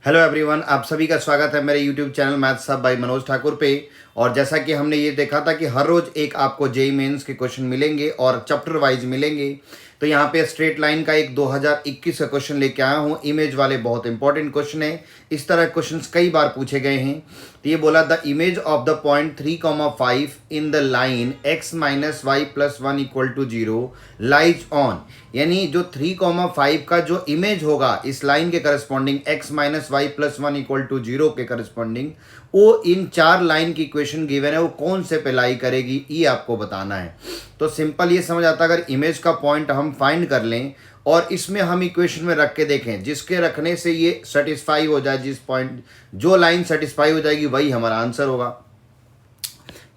Hello everyone, आप सभी का स्वागत है मेरे YouTube channel maths hub by Manoj Thakur पे। और जैसा कि हमने ये देखा था कि हर रोज़ एक आपको जेईई मेंस के क्वेश्चन मिलेंगे और चैप्टर वाइज मिलेंगे। तो यहाँ पे स्ट्रेट लाइन का एक 2021 का क्वेश्चन लेके आया हूँ। इमेज वाले बहुत इंपॉर्टेंट क्वेश्चन है। इस तरह क्वेश्चंस कई बार पूछे गए हैं। तो ये बोला the image of the point 3,5 in the line x minus Y plus 1 equal to 0 lies on, यानी जो 3,5 का जो इमेज होगा इस लाइन के corresponding x minus Y plus 1 equal to 0 के करस्पॉन्डिंग, वो इन चार लाइन की इक्वेशन गिवन है, वो कौन से पे लाई करेगी ये आपको बताना है। तो सिंपल ये समझ आता है, अगर इमेज का पॉइंट हम फाइंड कर लें और इसमें हम इक्वेशन में रख के देखें, जिसके रखने से ये सेटिस्फाई हो जाए, जिस पॉइंट जो लाइन सेटिस्फाई हो जाएगी वही हमारा आंसर होगा।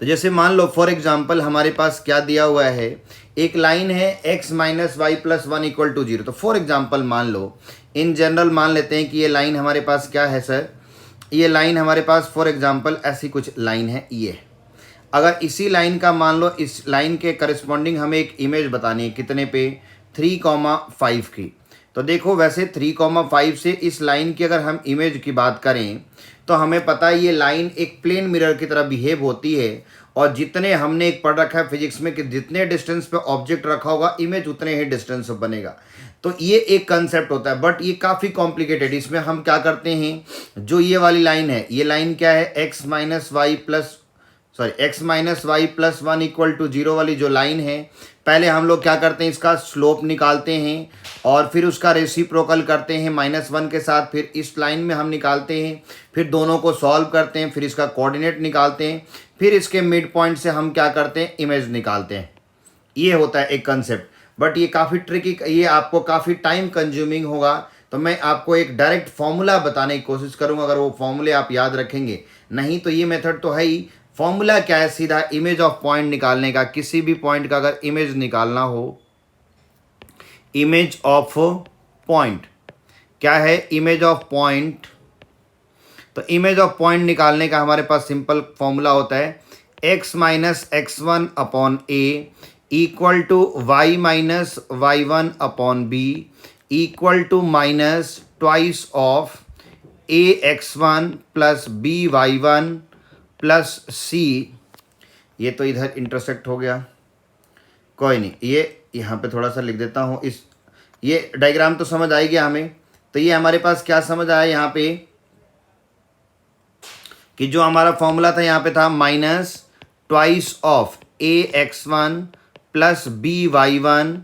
तो जैसे मान लो फॉर एग्जाम्पल हमारे पास क्या दिया हुआ है, एक लाइन है x minus Y plus 1 equal to 0। तो फॉर एग्जाम्पल मान लो, इन जनरल मान लेते हैं कि ये लाइन हमारे पास क्या है सर, ये लाइन हमारे पास फॉर एग्जाम्पल ऐसी कुछ लाइन है ये। अगर इसी लाइन का मान लो, इस लाइन के करस्पॉन्डिंग हमें एक इमेज बतानी है, कितने पे, 3,5 की। तो देखो वैसे 3,5 से इस लाइन की अगर हम इमेज की बात करें तो हमें पता है ये लाइन एक प्लेन मिरर की तरह बिहेव होती है। और जितने हमने एक पढ़ रखा है फिजिक्स में कि जितने डिस्टेंस पे ऑब्जेक्ट रखा होगा इमेज उतने ही डिस्टेंस पे बनेगा। तो ये एक कंसेप्ट होता है, बट ये काफ़ी कॉम्प्लिकेटेड। इसमें हम क्या करते हैं, जो ये वाली लाइन है, ये लाइन क्या है, X minus Y plus 1 equal to 0 वाली जो लाइन है, पहले हम लोग क्या करते हैं, इसका स्लोप निकालते हैं और फिर उसका रेसिप्रोकल करते हैं -1 के साथ। फिर इस लाइन में हम निकालते हैं, फिर दोनों को सॉल्व करते हैं, फिर इसका कोऑर्डिनेट निकालते हैं, फिर इसके मिड पॉइंट से हम क्या करते हैं, इमेज निकालते हैं। ये होता है एक कंसेप्ट, बट ये काफ़ी ट्रिकी, ये आपको काफ़ी टाइम कंज्यूमिंग होगा। तो मैं आपको एक डायरेक्ट फॉर्मूला बताने की कोशिश करूंगा, अगर वो फॉर्मूले आप याद रखेंगे। नहीं तो ये मेथड तो है ही। फॉर्मूला क्या है, सीधा इमेज ऑफ पॉइंट निकालने का। किसी भी पॉइंट का अगर इमेज निकालना हो, इमेज ऑफ पॉइंट क्या है, इमेज ऑफ पॉइंट। तो इमेज ऑफ पॉइंट निकालने का हमारे पास सिंपल फॉर्मूला होता है, x minus x1 upon A equal to Y minus y1 upon B equal to minus twice of ax1 plus by1 plus C. ये तो इधर इंटरसेक्ट हो गया, कोई नहीं, ये यहाँ पे थोड़ा सा लिख देता हूँ। इस ये डायग्राम तो समझ आई गया हमें। तो ये हमारे पास क्या समझ आया यहाँ पे, कि जो हमारा फॉर्मूला था यहाँ पे था minus twice of ax1 plus by1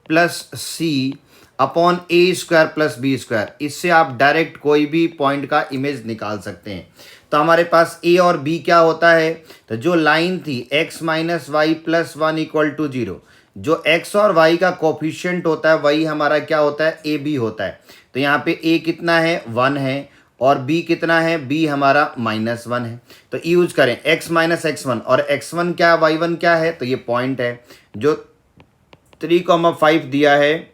plus C upon A square plus B square. इससे आप डायरेक्ट कोई भी पॉइंट का इमेज निकाल सकते हैं। तो हमारे पास ए और बी क्या होता है, तो जो लाइन थी x minus Y plus 1 equal to 0, जो x और y का कोफिशिएंट होता है वही हमारा क्या होता है, ए बी होता है। तो यहाँ पे a कितना है, 1 है, और b कितना है, b हमारा -1 है। तो यूज करें x माइनस x1, और x1 क्या है, y1 क्या है, तो ये पॉइंट है जो 3,5 दिया है।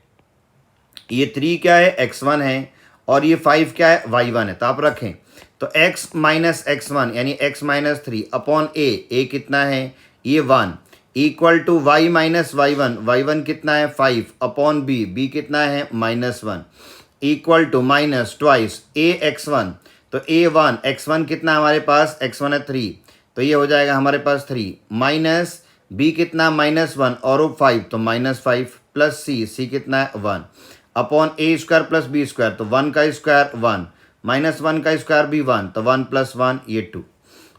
ये 3 क्या है, x1 है, और ये 5 क्या है, y1 है। तो आप रखें, तो x माइनस x1 यानी x माइनस 3 अपॉन ए कितना है, ये 1 equal to y minus y1 कितना है, 5 अपॉन b कितना है, -1 equal to minus twice ax1। तो a1 x1 कितना हमारे पास, x1 है 3, तो ये हो जाएगा हमारे पास 3 माइनस b कितना, -1 और वो 5, तो -5 प्लस c कितना है, 1 upon A square plus B square. तो 1 का स्क्वायर 1, -1 का स्क्वायर भी 1, तो 1 प्लस 1 ये 2।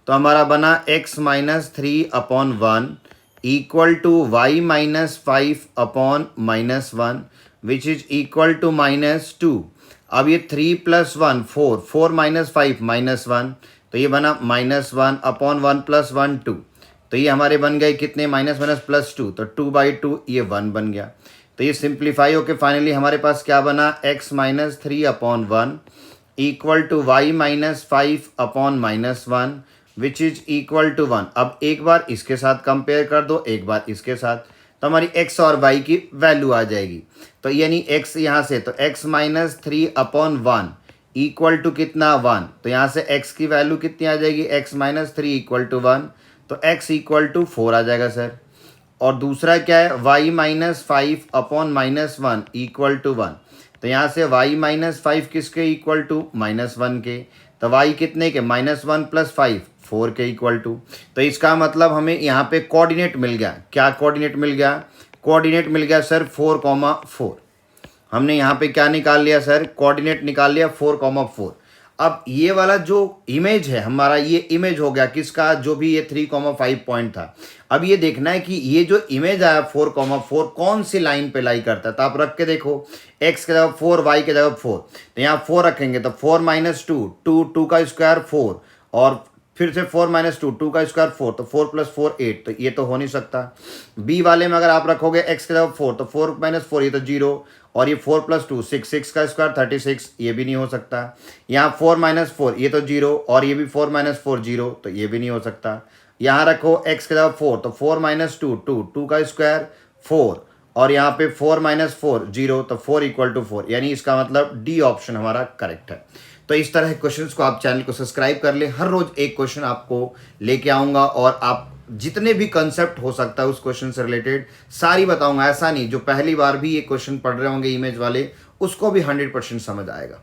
तो हमारा बना x minus 3 upon 1 equal to Y minus 5 upon -1 which is equal to -2। अब ये 3 प्लस 1 4, 4 माइनस 5 -1, तो ये बना -1 अपॉन 1 प्लस 1 2। तो ये हमारे बन गए कितने, माइनस माइनस प्लस 2, तो 2/2 ये 1 बन गया। तो ये सिंप्लीफाई होके फाइनली हमारे पास क्या बना, x minus 3 upon 1 equal to Y minus 5 upon -1 which is equal to 1। अब एक बार इसके साथ कंपेयर कर दो, एक बार इसके साथ, तो हमारी x और y की वैल्यू आ जाएगी। तो यानी x यहाँ से, तो x minus 3 upon 1 equal to कितना, 1। तो यहाँ से x की वैल्यू कितनी आ जाएगी, x माइनस 3 इक्वल टू 1, तो x इक्वल टू 4 आ जाएगा सर। और दूसरा क्या है, y minus 5 upon -1 equal to 1। तो यहाँ से y माइनस 5 किसके इक्वल टू -1 के, तो y कितने के -1 प्लस 5 4 के इक्वल टू। तो इसका मतलब हमें यहाँ पे कोऑर्डिनेट मिल गया। क्या कोऑर्डिनेट मिल गया? कोऑर्डिनेट मिल गया सर 4,4। हमने यहाँ पे क्या निकाल लिया सर? कोऑर्डिनेट निकाल लिया 4,4। अब ये वाला जो इमेज है हमारा, ये इमेज हो गया किसका? जो भी ये 3,5 पॉइंट था। अब ये देखना है कि ये जो इमेज आया 4,4 कौन सी लाइन पे लाई करता है। तो आप रख के देखो, x के जगह 4, y के जगह 4, तो यहाँ 4 रखेंगे तो 4 माइनस 2, 2 का स्क्वायर 4, और फिर से 4 माइनस 2, 2 का स्क्वायर 4, तो 4 प्लस 4 8, तो ये तो हो नहीं सकता। बी वाले में अगर आप रखोगे x के जगह 4, तो 4 माइनस 4 ये तो 0, और ये 4 प्लस 2 6, 6 का स्क्वायर 36, ये भी नहीं हो सकता। यहाँ 4 माइनस 4 ये तो 0, और ये भी 4 माइनस 4 0, तो ये भी नहीं हो सकता। यहाँ रखो x के जगह 4, तो 4 माइनस 2 2, 2 का स्क्वायर 4, और यहाँ पे 4 माइनस 4 0, तो 4 इक्वल टू 4, यानी इसका मतलब डी ऑप्शन हमारा करेक्ट है। तो इस तरह के क्वेश्चंस को आप चैनल को सब्सक्राइब कर ले, हर रोज एक क्वेश्चन आपको लेके आऊँगा, और आप जितने भी कंसेप्ट हो सकता है उस क्वेश्चन से रिलेटेड सारी बताऊंगा। ऐसा नहीं जो पहली बार भी ये क्वेश्चन पढ़ रहे होंगे इमेज वाले, उसको भी 100% समझ आएगा।